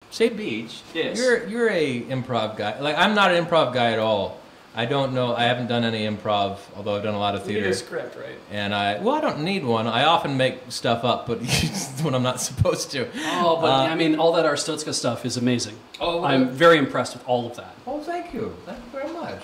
say Beej. Yes. You're a improv guy. Like I'm not an improv guy at all. I don't know. I haven't done any improv, although I've done a lot of theater. You need a script, right? And I don't need one. I often make stuff up, but when I'm not supposed to. Oh, but I mean, all that Arstotzka stuff is amazing. Oh, I'm very impressed with all of that. Oh, thank you. Thank you very much.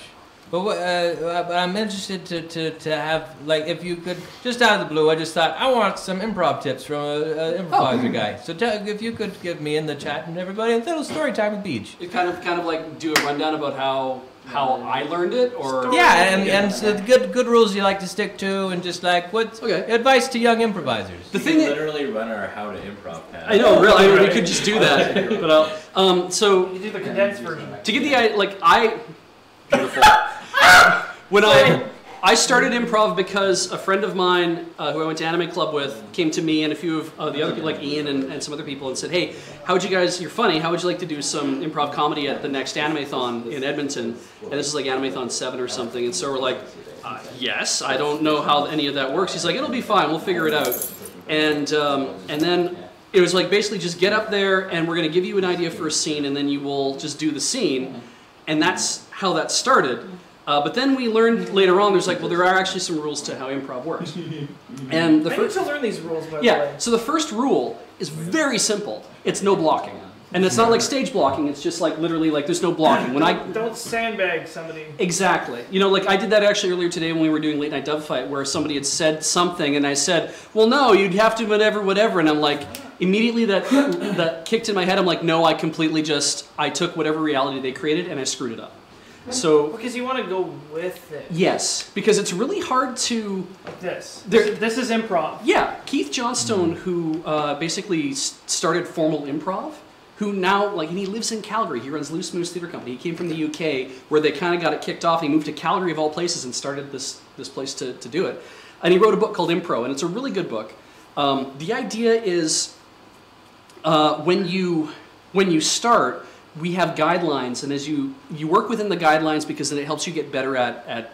But I'm interested to have, like, if you could, just out of the blue, I just thought, I want some improv tips from an improviser guy. So if you could give me in the chat and everybody a little story time with Beej. You kind of like do a rundown about how I learned it, or and so the good rules you like to stick to, and just like what's advice to young improvisers. The thing literally run our how to improv pad. I know, really. I mean, we could just do that. But so you do the condensed version. To get the beautiful. When I started improv because a friend of mine who I went to anime club with came to me and a few of the other people like Ian and some other people and said, hey, you're funny, how would you like to do some improv comedy at the next Animathon in Edmonton? And this is like Animathon 7 or something. And so we're like, yes, I don't know how any of that works. He's like, it'll be fine, we'll figure it out. And then it was like basically just get up there and we're going to give you an idea for a scene and then you will just do the scene. And that's how that started. But then we learned later on, there are actually some rules to how improv works. And I need to learn these rules, by the way. Yeah, so the first rule is very simple. It's no blocking. And it's not like stage blocking, it's just like literally like there's no blocking. Don't sandbag somebody. Exactly. You know, like I did that actually earlier today when we were doing Late Night Dove Fight, where somebody had said something and I said, well, no, you'd have to whatever. And I'm like, immediately that kicked in my head. I'm like, no, I took whatever reality they created and I screwed it up. So because you want to go with it. Yes, because it's really hard to like this. This is improv. Yeah, Keith Johnstone, who basically started formal improv, who now and he lives in Calgary. He runs Loose Moose Theatre Company. He came from the UK, where they kind of got it kicked off. He moved to Calgary of all places and started this place to do it. And he wrote a book called Improv, and it's a really good book. The idea is when you start, we have guidelines, and as you work within the guidelines because then it helps you get better at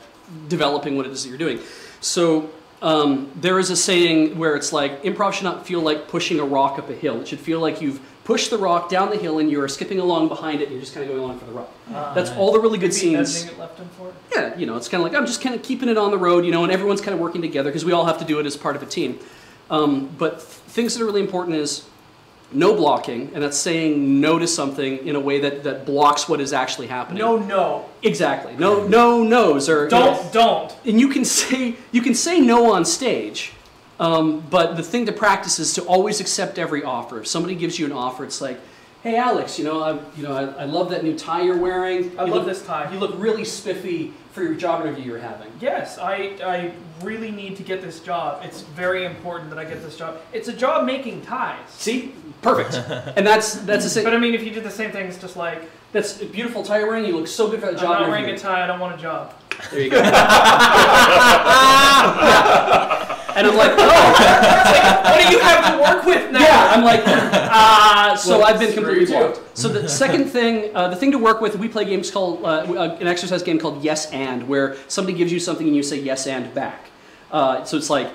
developing what it is that you're doing. So there is a saying where it's like, improv should not feel like pushing a rock up a hill. It should feel like you've pushed the rock down the hill and you're skipping along behind it and you're just kind of going along for the ride. That's all the really good scenes. It left him for? Yeah, it's kind of like, I'm just kind of keeping it on the road, and everyone's kind of working together because we all have to do it as part of a team. But things that are really important is no blocking, and that's saying no to something in a way that blocks what is actually happening. No. Exactly. No no's or don't. And you can say no on stage, but the thing to practice is to always accept every offer. If somebody gives you an offer, it's like, hey Alex, I love that new tie you're wearing. I love this tie. You look really spiffy for your job interview you're having. Yes, I really need to get this job. It's very important that I get this job. It's a job making ties. See? Perfect. And that's the same. But I mean, if you did the same thing, it's just like, that's a beautiful tie you're wearing. You look so good for the job. I'm not wearing a tie. I don't want a job. There you go. Yeah. And I'm like, what do you have to work with now? Yeah, I'm like, so I've been completely blocked. So the second thing, the thing to work with, we play games called, an exercise game called Yes And, where somebody gives you something and you say yes and back. So it's like,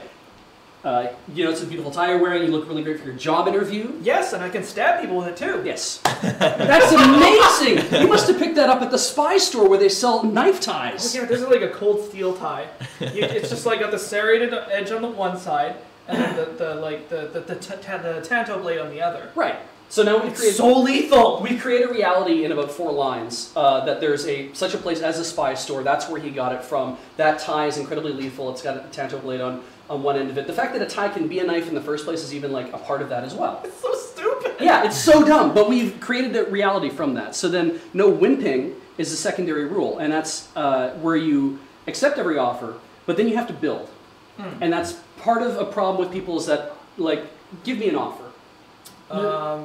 it's a beautiful tie you're wearing, you look really great for your job interview. Yes, and I can stab people with it too. Yes. That's amazing! You must have picked that up at the Spy store where they sell knife ties. Oh, yeah, this is like a cold steel tie. It's just like got the serrated edge on the one side, and then the tanto blade on the other. Right. So now it's so lethal. We create a reality in about 4 lines that there's such a place as a Spy store. That's where he got it from. That tie is incredibly lethal. It's got a tanto blade on one end of it. The fact that a tie can be a knife in the first place is even like a part of that as well. It's so stupid. Yeah, it's so dumb, but we've created a reality from that. So then no wimping is the secondary rule, and that's where you accept every offer, but then you have to build. And that's part of a problem with people is that, like, give me an offer. I'll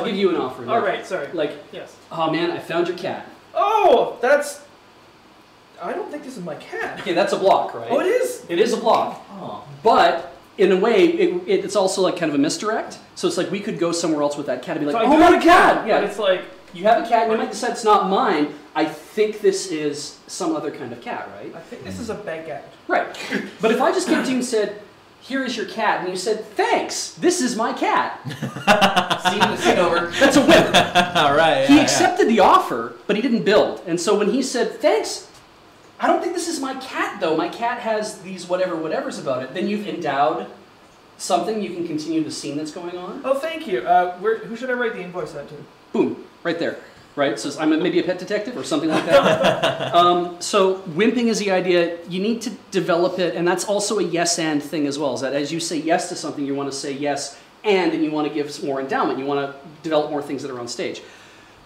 give you an offer. All right, sorry. Like, yes. Oh man, I found your cat. Oh, I don't think this is my cat. Okay, that's a block, right? Oh, it is? It is a block. Oh. But, in a way, it's also like kind of a misdirect. So it's like we could go somewhere else with that cat and be like, oh my god! Yeah, but it's like, you have a cat and you might decide it's not mine. I think this is some other kind of cat, right? I think this is a baguette. Right. But if I just came to you and said, here is your cat, and you said, thanks, this is my cat. Scene over. That's a wimp. All right. He accepted the offer, but he didn't build. And so when he said, thanks, I don't think this is my cat, though. My cat has these whatevers about it. Then you've endowed something. You can continue the scene that's going on. Oh, thank you. Who should I write the invoice out to? Boom, right there. Right, so I'm maybe a pet detective or something like that. So wimping is the idea. You need to develop it, and that's also a yes and thing as well. Is that as you say yes to something, you want to say yes and you want to give some more endowment. You want to develop more things that are on stage.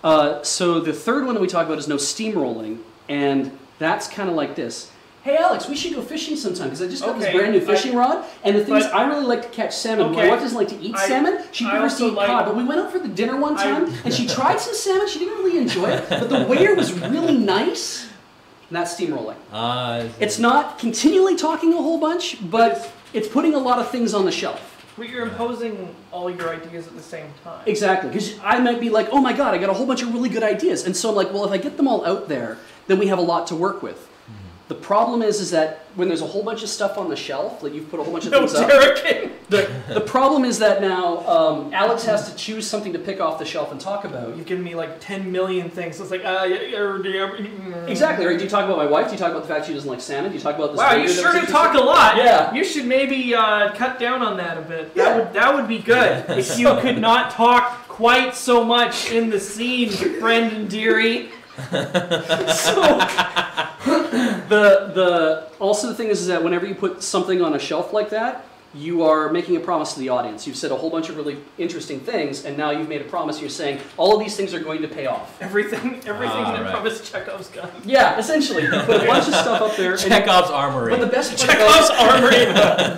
So the third one that we talk about is no steamrolling, and that's kind of like this. Hey Alex, we should go fishing sometime because I just got this brand new fishing rod. And the thing is, I really like to catch salmon. My wife doesn't like to eat salmon. She prefers to eat cod. But we went out for the dinner one time, and she tried some salmon. She didn't really enjoy it, but the waiter was really nice. And that's steamrolling. It's not continually talking a whole bunch, but it's putting a lot of things on the shelf. But you're imposing all your ideas at the same time. Exactly, because I might be like, oh my god, I got a whole bunch of really good ideas. And so I'm like, well, if I get them all out there, then we have a lot to work with. The problem is that when there's a whole bunch of stuff on the shelf, like you've put a whole bunch of things up. The problem is that now Alex has to choose something to pick off the shelf and talk about. You've given me like 10 million things. So it's like, exactly. Right? Do you talk about my wife? Do you talk about the fact she doesn't like salmon? Do you talk about this? Wow, you sure do talk a lot. Yeah. You should maybe cut down on that a bit. That would be good if you could not talk quite so much in the scene, Brendan Deary. Also the thing is that whenever you put something on a shelf like that, you are making a promise to the audience. You've said a whole bunch of really interesting things, and now you've made a promise. You're saying all of these things are going to pay off. Everything in Improv is Chekhov's gun. Yeah, essentially. You put a bunch of stuff up there. Chekhov's armory. But the best part Chekhov's armory.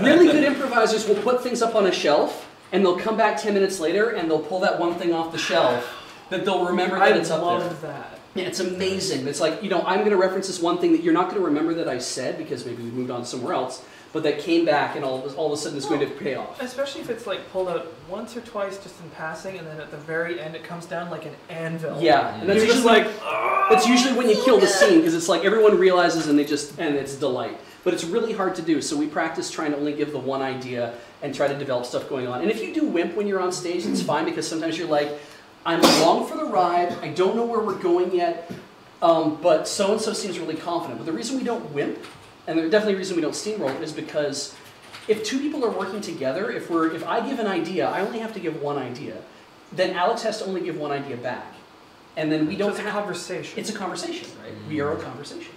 Really good improvisers will put things up on a shelf, and they'll come back 10 minutes later, and they'll pull that one thing off the shelf that they'll remember that it's up there. I love that. Yeah, it's amazing. It's like, you know, I'm going to reference this one thing that you're not going to remember that I said because maybe we moved on somewhere else, but that came back and all of a sudden it's going to pay off. Especially if it's like pulled out once or twice just in passing, and then at the very end it comes down like an anvil. Yeah, and that's usually like that's usually when you kill the scene because it's like everyone realizes and it's delight. But it's really hard to do, so we practice trying to only give the one idea and try to develop stuff going on. And if you do wimp when you're on stage, it's fine because sometimes you're like, I'm along for the ride, I don't know where we're going yet, but so-and-so seems really confident. But the reason we don't wimp, and there's definitely a reason we don't steamroll, is because if two people are working together, if I give an idea, I only have to give one idea, then Alex has to only give one idea back. And then we don't have a conversation. It's a conversation, right? We are a conversation.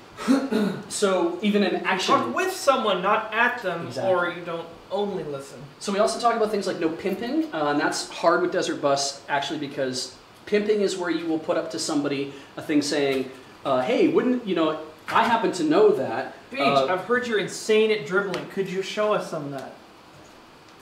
So even an action... Talk with someone, not at them, or you don't only listen. So we also talk about things like no pimping, and that's hard with Desert Bus, actually, because pimping is where you will put up to somebody a thing saying, hey, wouldn't, you know, I happen to know that. Beej, I've heard you're insane at dribbling. Could you show us some of that?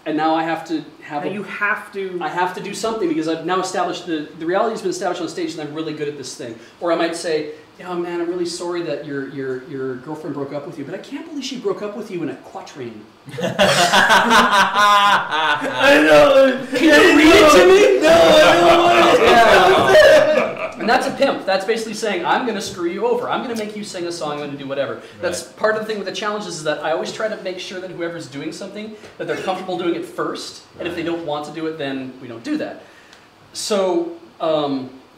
And now I have to have you have to... I have to do something because I've now established, the reality has been established on stage and I'm really good at this thing. Or I might say, oh man, I'm really sorry that your girlfriend broke up with you, but I can't believe she broke up with you in a quatrain. I know! Can you read it to me? No, I don't want to. And that's a pimp. That's basically saying, I'm going to screw you over. I'm going to make you sing a song. I'm going to do whatever. Right. That's part of the thing with the challenges is that I always try to make sure that whoever's doing something, that they're comfortable doing it first. Right. And if they don't want to do it, then we don't do that. So...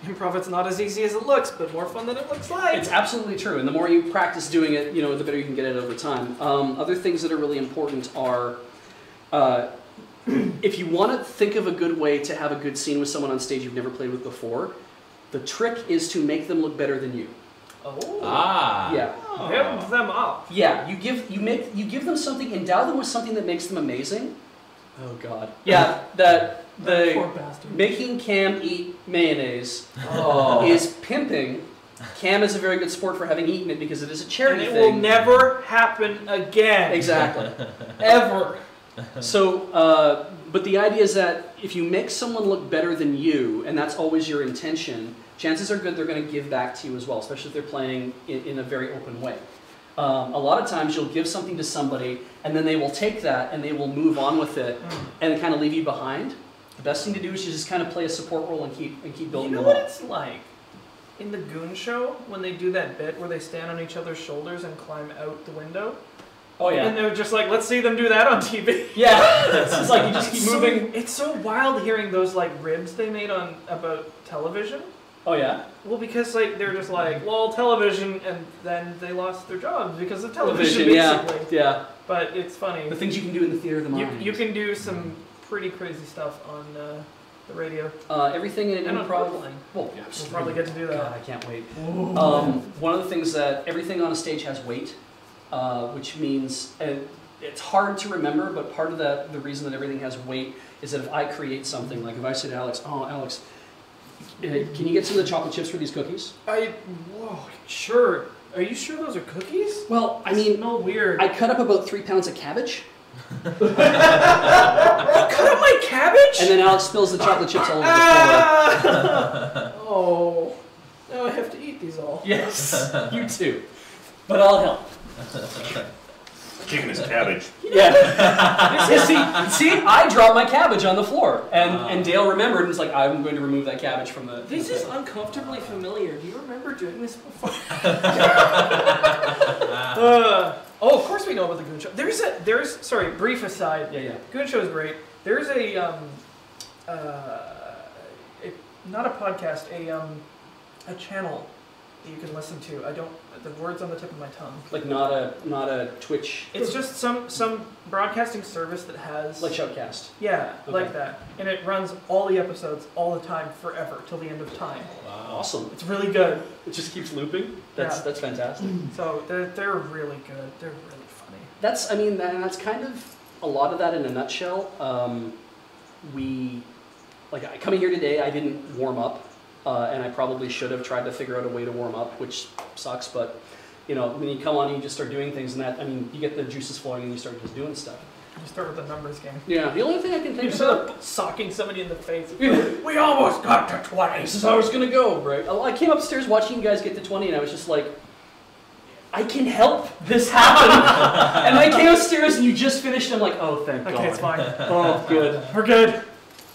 Improv, it's not as easy as it looks, but more fun than it looks like. It's absolutely true, and the more you practice doing it, you know, the better you can get it over time. Other things that are really important are, if you want to think of a good way to have a good scene with someone on stage you've never played with before, the trick is to make them look better than you. Oh. Ah. Yeah. Pimp them up. Yeah, you give them something, endow them with something that makes them amazing. Oh God. Yeah, the making Cam eat mayonnaise is pimping. Cam is a very good sport for having eaten it because it is a charity thing. And it will never happen again. Exactly. Ever. So, but the idea is that if you make someone look better than you, and that's always your intention, chances are good they're going to give back to you as well, especially if they're playing in a very open way. A lot of times you'll give something to somebody, and then they will take that and they will move on with it and kind of leave you behind. The best thing to do is you just kind of play a support role and keep building. You know what it's like in the Goon Show when they do that bit where they stand on each other's shoulders and climb out the window? Oh yeah. And they're just like, let's see them do that on TV. Yeah. It's just like you just keep moving. It's so wild hearing those like ribs they made on about television. Oh yeah. Well, because like they're just like, well, television, and then they lost their jobs because of television, yeah. basically. Yeah. But it's funny. The things you can do in the theater of the mind. You can do some pretty crazy stuff on the radio. Everything in And on improv. Portland. Well, yeah, We'll probably get to do that. God, I can't wait. One of the things that everything on a stage has weight, which means it's hard to remember, but part of the reason that everything has weight is that if I create something, like if I say to Alex, "Oh, Alex, can you get some of the chocolate chips for these cookies?" Whoa, sure. Are you sure those are cookies? Well, I mean, no weird. I cut up about 3 pounds of cabbage. You cut up my cabbage? And then Alex spills the chocolate chips all over the floor. Oh, now I have to eat these all. Yes, you too. But I'll help. Chicken is cabbage. Yeah. see, I dropped my cabbage on the floor, and Dale remembered and was like, "I'm going to remove that cabbage from the." This is uncomfortably familiar. Do you remember doing this before? Oh, of course we know about the Goon Show. Sorry, brief aside. Yeah. Goon Show is great. There's not a podcast, a channel that you can listen to. The word's on the tip of my tongue. Like not a Twitch. It's just some broadcasting service that has like Shoutcast. Yeah, Okay. like that, and it runs all the episodes all the time, forever, till the end of time. Wow. Awesome. It's really good. It just keeps looping. That's fantastic. So they're really good. They're really funny. That's kind of a lot of that in a nutshell. Coming here today, I didn't warm up. And I probably should have tried to figure out a way to warm up, which sucks, but when you come on and you just start doing things, and you get the juices flowing and you start just doing stuff. You start with the numbers game. Yeah, the only thing I can think You about... start socking somebody in the face. We almost got to 20. This is how it's going to go, right? I came upstairs watching you guys get to 20, and I was just like, I can help this happen. And I came upstairs, and you just finished, and I'm like, oh, thank God. Okay, it's fine. Oh, good. We're good.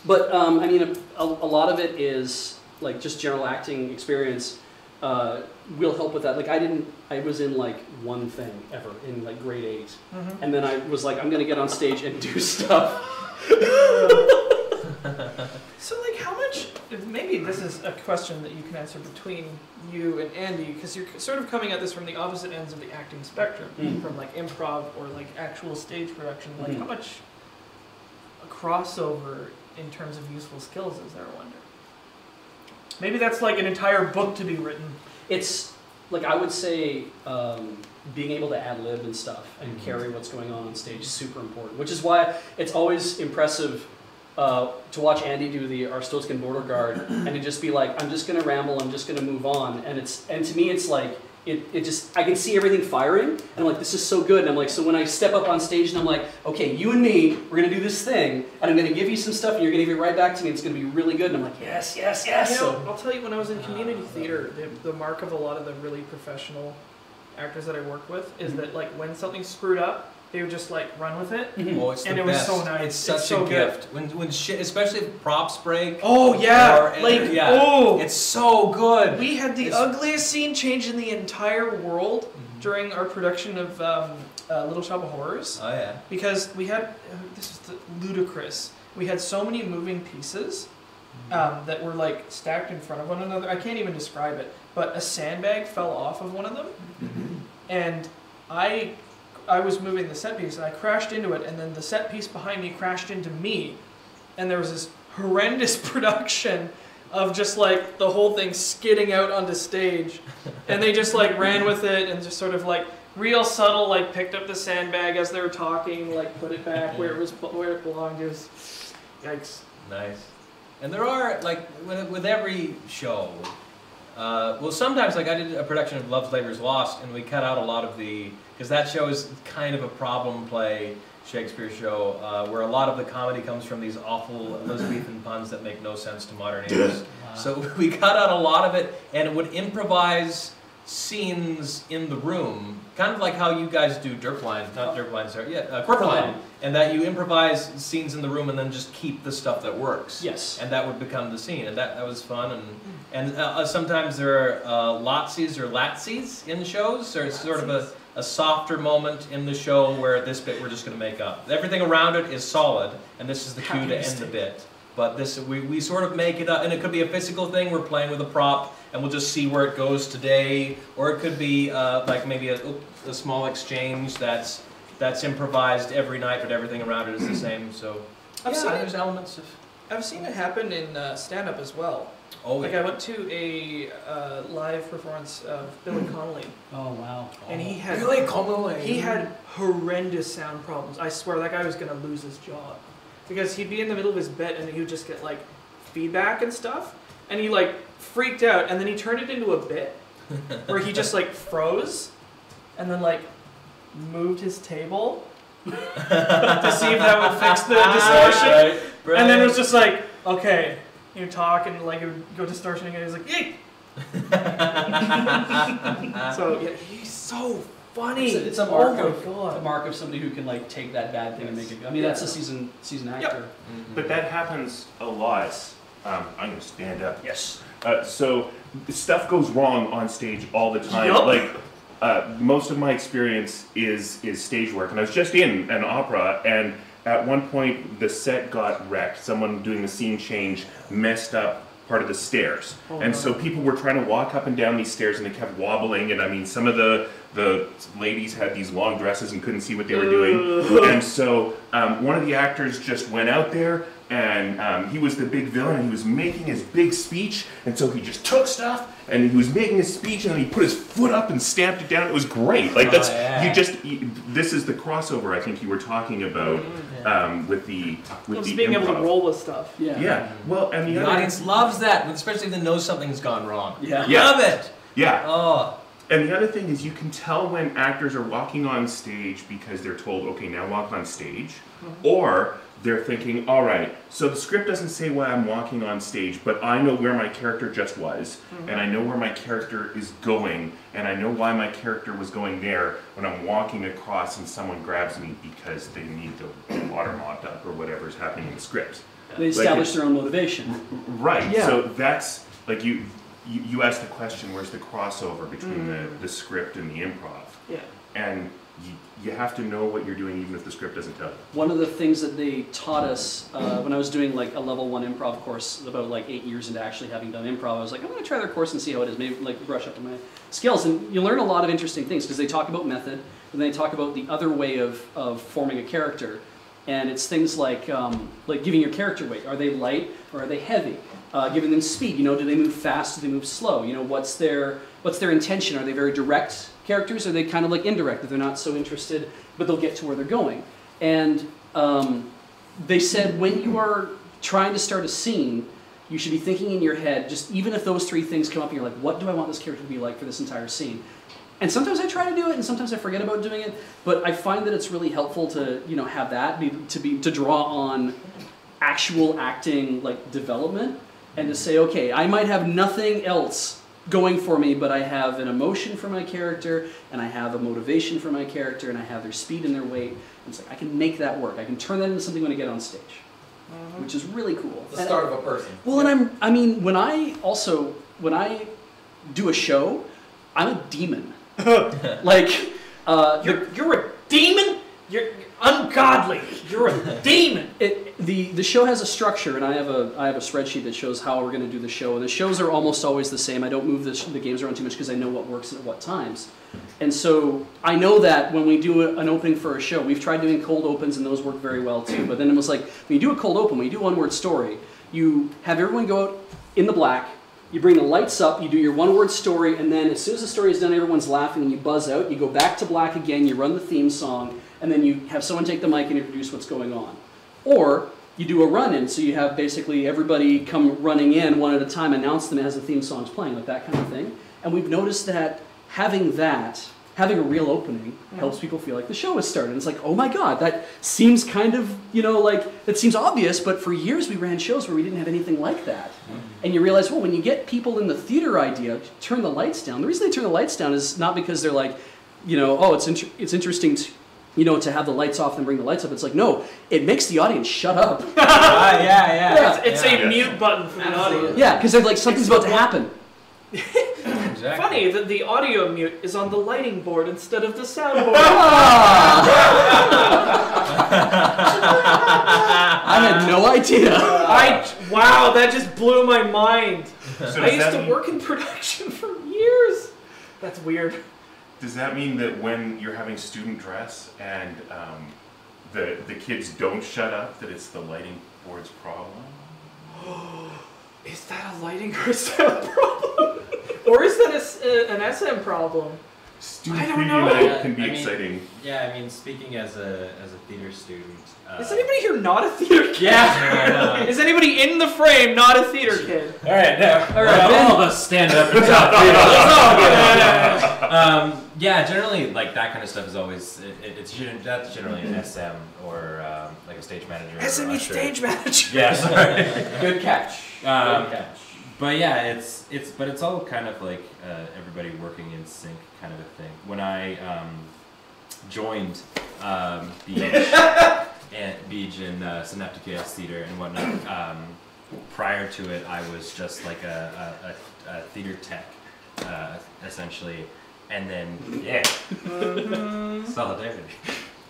But, a lot of it is... like just general acting experience will help with that. Like I was in like one thing ever in like grade 8. Mm-hmm. And then I was like, I'm gonna get on stage and do stuff. So like how much, maybe this is a question that you can answer between you and Andy, because you're sort of coming at this from the opposite ends of the acting spectrum, from like improv or like actual stage production. Like how much a crossover in terms of useful skills is there, I wonder? Maybe that's like an entire book to be written. It's like I would say being able to ad lib and stuff and carry what's going on stage is super important. Which is why it's always impressive to watch Andy do the Arstotzkan Border Guard and to just be like, I'm just gonna ramble, I'm just gonna move on. And to me it's like it just I can see everything firing and I'm like, this is so good. And I'm like, so when I step up on stage and I'm like, okay, you and me, we're gonna do this thing and I'm gonna give you some stuff and you're gonna give it right back to me and it's gonna be really good. And I'm like, yes. I'll tell you, when I was in community theater, the mark of a lot of the really professional actors that I worked with is that like when something's screwed up, they would just like run with it. Oh, it's the and it best. was so nice. It's such so a gift. When shit, especially if props break. Oh yeah, it's so good. We had the ugliest scene change in the entire world during our production of Little Shop of Horrors. Oh yeah. Because we had this was ludicrous. We had so many moving pieces that were like stacked in front of one another. I can't even describe it. But a sandbag fell off of one of them, and I was moving the set piece and I crashed into it, and then the set piece behind me crashed into me, and there was this horrendous production of just like the whole thing skidding out onto stage, and they just like ran with it and just sort of like real subtle, like picked up the sandbag as they were talking, like put it back where it belonged. It was yikes. Nice. And there are like with every show. Well, sometimes like I did a production of Love's Labour's Lost, and we cut out a lot of because that show is kind of a problem play Shakespeare show where a lot of the comedy comes from these awful Elizabethan puns that make no sense to modern ears. Wow. So we cut out a lot of it and would improvise scenes in the room, kind of like how you guys do Corporate Line, and that you improvise scenes in the room and then just keep the stuff that works. Yes. And that would become the scene, and that was fun. And sometimes there are Lotsies or Latsies in shows, or it's sort of a softer moment in the show where this bit we're just going to make up. Everything around it is solid, and this is the cue to end the bit. But this we sort of make it up, and it could be a physical thing. We're playing with a prop, and we'll just see where it goes today, or it could be like maybe a small exchange that's improvised every night, but everything around it is the same. So there's elements of. I've seen it happen in stand-up as well. Oh, like I went to a live performance of Billy Connolly. Oh wow! And he had horrendous sound problems. I swear that guy was gonna lose his job because he'd be in the middle of his bit and he would just get like feedback and stuff, and he like freaked out, and then he turned it into a bit where he just like froze, and then like moved his table to see if that would fix the distortion. Right. And then it was just like, okay, you talk and like it would go distortion again. He's like, yay! So yeah, he's so funny. It's a mark oh of my God. a mark of somebody who can like take that bad thing and make it good. I mean, that's a seasoned actor. Yep. Mm-hmm. But that happens a lot. I'm going to stand up. Yes. So stuff goes wrong on stage all the time. Yup. Like most of my experience is stage work, and I was just in an opera, and at one point the set got wrecked. Someone doing the scene change messed up part of the stairs, and so people were trying to walk up and down these stairs, and they kept wobbling. And I mean, some of the ladies had these long dresses and couldn't see what they were doing. And so one of the actors just went out there, and he was the big villain, and he was making his big speech, and so he just took stuff, and he was making his speech, and then he put his foot up and stamped it down. It was great. Like that's this is the crossover I think you were talking about with the being able to improv. roll with stuff. Yeah. Yeah. Well, and The audience loves that, especially if they know something's gone wrong. Yeah. Love it. Yeah. Oh. And the other thing is you can tell when actors are walking on stage because they're told, okay, now walk on stage, or they're thinking, all right, so the script doesn't say why I'm walking on stage, but I know where my character just was, and I know where my character is going, and I know why my character was going there when I'm walking across and someone grabs me because they need the water mopped up or whatever's happening in the script. They establish their own motivation. Right. Yeah. So that's like you asked the question, where's the crossover between the script and the improv? Yeah. And you have to know what you're doing even if the script doesn't tell you. One of the things that they taught us when I was doing like a level 1 improv course about like 8 years into actually having done improv, I was like, I'm going to try their course and see how it is, maybe like brush up on my skills. And you learn a lot of interesting things because they talk about method and they talk about the other way of forming a character. And it's things like giving your character weight. Are they light or are they heavy? Giving them speed. You know, do they move fast? Do they move slow? You know, what's their intention? Are they very direct characters? Are they kind of like indirect, that they're not so interested, but they'll get to where they're going? And they said when you are trying to start a scene, you should be thinking in your head, just even if those 3 things come up, and you're like, what do I want this character to be like for this entire scene? And sometimes I try to do it, and sometimes I forget about doing it. But I find that it's really helpful to have that to draw on actual acting like development, and to say, okay, I might have nothing else going for me, but I have an emotion for my character, and I have a motivation for my character, and I have their speed and their weight. And it's like I can make that work. I can turn that into something when I get on stage, which is really cool. The start of a person. Well, and I mean, when I do a show, I'm a demon. Like, You're a demon? You're ungodly. You're a demon. The show has a structure, and I have a spreadsheet that shows how we're going to do the show. And the shows are almost always the same. I don't move the games around too much because I know what works at what times. And so I know that when we do an opening for a show, we've tried doing cold opens, and those work very well too. But then it was like, when you do a cold open, when you do one-word story, you have everyone go out in the black. You bring the lights up, you do your one-word story, and then as soon as the story is done, everyone's laughing, and you buzz out, you go back to black again, you run the theme song, and then you have someone take the mic and introduce what's going on. Or you do a run-in, so you have basically everybody come running in one at a time, announce them as the theme song's playing, like that kind of thing. And we've noticed that having a real opening helps people feel like the show has started. And it's like, oh my God, that seems kind of, that seems obvious, but for years we ran shows where we didn't have anything like that. And you realize, well, when you get people in the theater idea, turn the lights down. The reason they turn the lights down is not because they're like, oh, it's interesting to have the lights off and bring the lights up. It's like, no, it makes the audience shut up. It's a mute button for the audience. Yeah, because they're like, something's about to happen. Exactly. Exactly. Funny that the audio mute is on the lighting board instead of the soundboard. I had no idea. Wow, that just blew my mind. So I used to work in production for years. That's weird. Does that mean that when you're having student dress and the kids don't shut up, that it's the lighting board's problem? Is that a lighting or a sound problem? Or is that an SM problem? Student I don't preview know. night can be I mean, exciting. Yeah, I mean, speaking as a theater student. Is anybody here not a theater kid? Yeah. Is anybody in the frame not a theater kid? All right, now All right, all of us stand up and talk. Yeah, generally, like that kind of stuff is always that's generally an SM or like a stage manager. or SME usher. stage manager. Yeah, sorry. Good catch. Good catch. But yeah, it's all kind of like everybody working in sync kind of a thing. When I joined Beej in Synaptic US Theater and whatnot, prior to it, I was just like a theater tech, essentially, and then solidarity.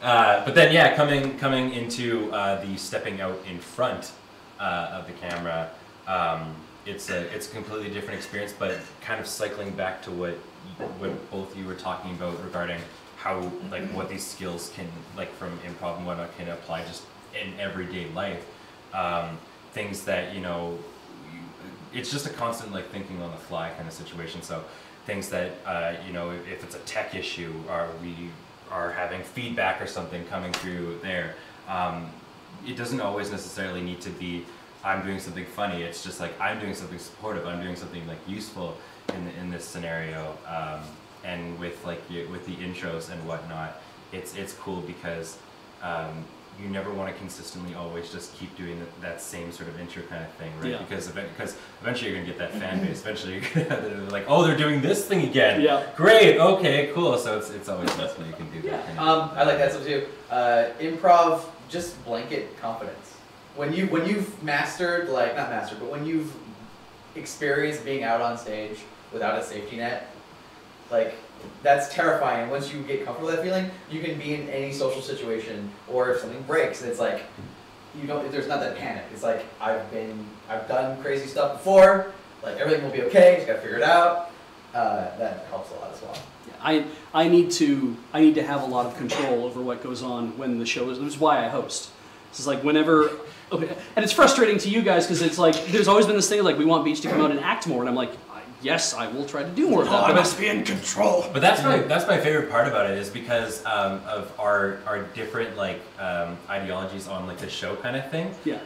But then coming into the stepping out in front of the camera. It's a completely different experience, but kind of cycling back to what both of you were talking about regarding how like what these skills can like from improv and whatnot can apply just in everyday life. Things that it's just a constant like thinking on the fly kind of situation. So things that if it's a tech issue or we are having feedback or something coming through there, it doesn't always necessarily need to be I'm doing something funny. It's just like I'm doing something supportive. I'm doing something like useful in this scenario. And with with the intros and whatnot, it's cool because you never want to consistently always just keep doing that same sort of intro kind of thing, right? Yeah. Because eventually you're gonna get that fan base. Eventually you're gonna like, oh, they're doing this thing again. Yeah. Great. Okay. Cool. So it's always nice when you can do that. Kind of I like that stuff too. Improv, just blanket confidence. When you've mastered, like not mastered, but when you've experienced being out on stage without a safety net, like that's terrifying. Once you get comfortable with that feeling, you can be in any social situation, or if something breaks, it's like there's not that panic. It's like I've done crazy stuff before. Like everything will be okay. Just gotta figure it out. That helps a lot as well. I need to have a lot of control over what goes on when the show is. This is why I host. This is like whenever. Okay, and it's frustrating to you guys because it's like there's always been this thing like we want Beej to come out and act more, and I'm like, yes, I will try to do more of that. I must be in control. But that's my favorite part about it is because of our different like ideologies on like the show kind of thing. Yeah.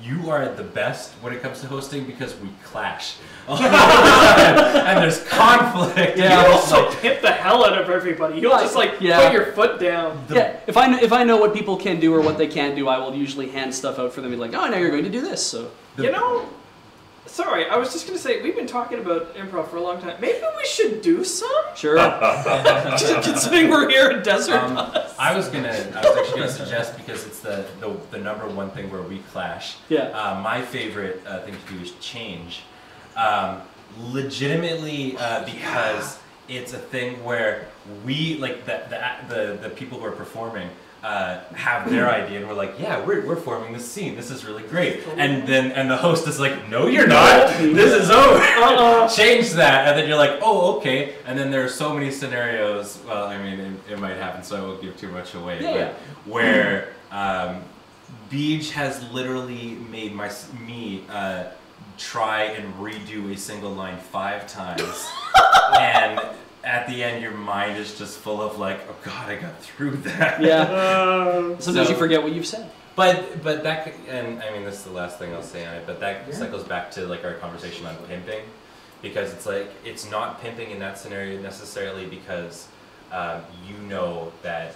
You are the best when it comes to hosting because we clash and there's conflict. You also hit the hell out of everybody. You'll just like put your foot down. If I know what people can do or what they can't do, I will usually hand stuff out for them and be like, oh, now you're going to do this. So Sorry, I was just going to say, we've been talking about improv for a long time. Maybe we should do some? Sure. Considering we're here in Desert Bus. I was actually gonna suggest because it's the number one thing where we clash. Yeah. My favorite thing to do is change. Legitimately because it's a thing where we like the people who are performing have their idea and we're like, yeah, we're forming this scene. This is really great. And the host is like, no, you're not. This is over. Change that. And then you're like, oh, okay. And then there are so many scenarios. Well, I mean, it might happen, so I won't give too much away. Yeah. Where Beej has literally made me try and redo a single line 5 times, and at the end, your mind is just full of like, oh God, I got through that. Yeah. Sometimes you forget what you've said. But that, and I mean, this is the last thing I'll say on it, but that cycles back to like our conversation on pimping, because it's like, it's not pimping in that scenario necessarily because you know that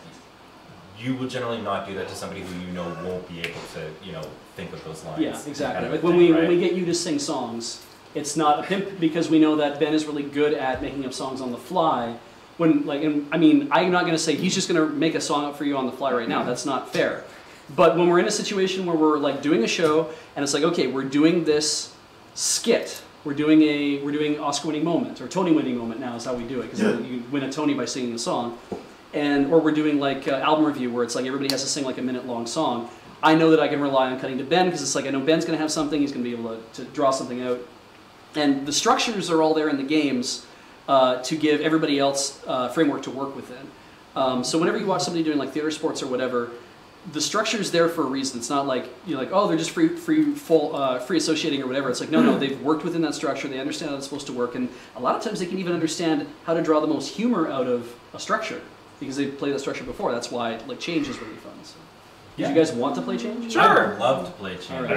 you will generally not do that to somebody who you know won't be able to, think of those lines. Yeah, exactly. Kind of Like a when thing, we right? get you to sing songs, it's not a pimp because we know that Ben is really good at making up songs on the fly. I'm not going to say he's just going to make a song up for you on the fly right now. That's not fair. But when we're in a situation where we're like doing a show and it's like, okay, we're doing this skit. we're doing Oscar-winning moment or Tony-winning moment now is how we do it because you win a Tony by singing a song, or we're doing like album review where it's like everybody has to sing like a minute-long song. I know that I can rely on cutting to Ben because it's like I know Ben's going to have something, he's going to be able to draw something out, and the structures are all there in the games to give everybody else framework to work within. So whenever you watch somebody doing like theater sports or whatever, the structure is there for a reason. It's not like you're like, oh, they're just free associating or whatever. It's like, no, they've worked within that structure. They understand how it's supposed to work, and a lot of times they can even understand how to draw the most humor out of a structure because they've played that structure before. That's why like change is really fun. So. Did you guys want to play change? Sure. I would love to play change. All right.